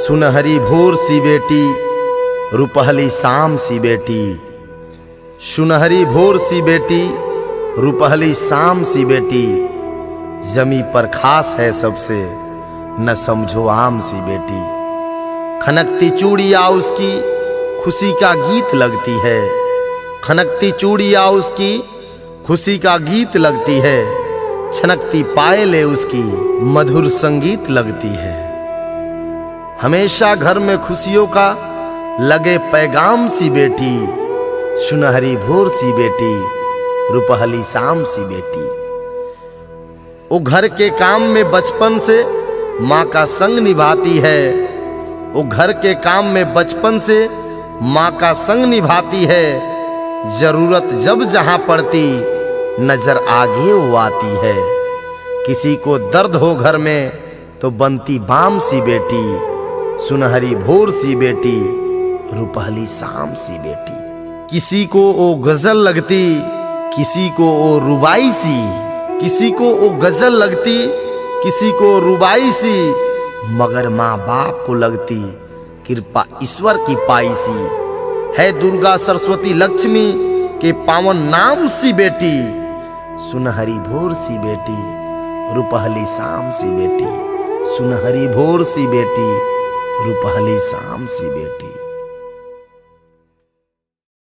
सुनहरी भोर सी बेटी, रुपहली शाम सी बेटी। सुनहरी भोर सी बेटी, रुपहली शाम सी बेटी। जमी पर खास है सबसे, न समझो आम सी बेटी। खनकती चूड़िया उसकी खुशी का गीत लगती है। खनकती चूड़िया उसकी खुशी का गीत लगती है। छनकती पायले उसकी मधुर संगीत लगती है। हमेशा घर में खुशियों का लगे पैगाम सी बेटी। सुनहरी भोर सी बेटी, रुपहली शाम सी बेटी। वो घर के काम में बचपन से माँ का संग निभाती है। वो घर के काम में बचपन से माँ का संग निभाती है। जरूरत जब जहां पड़ती नजर आगे वो आती है। किसी को दर्द हो घर में तो बनती बाम सी बेटी। सुनहरी भोर सी बेटी, रुपहली शाम सी बेटी। किसी को वो गजल लगती, किसी को वो रुबाई सी। किसी को वो गजल लगती, किसी को रुबाई सी। मगर माँ बाप को लगती कृपा ईश्वर की पाई सी। है दुर्गा सरस्वती लक्ष्मी के पावन नाम सी बेटी। सुनहरी भोर सी बेटी, रुपहली शाम सी बेटी। सुनहरी भोर सी बेटी, रुपहली शाम सी बेटी।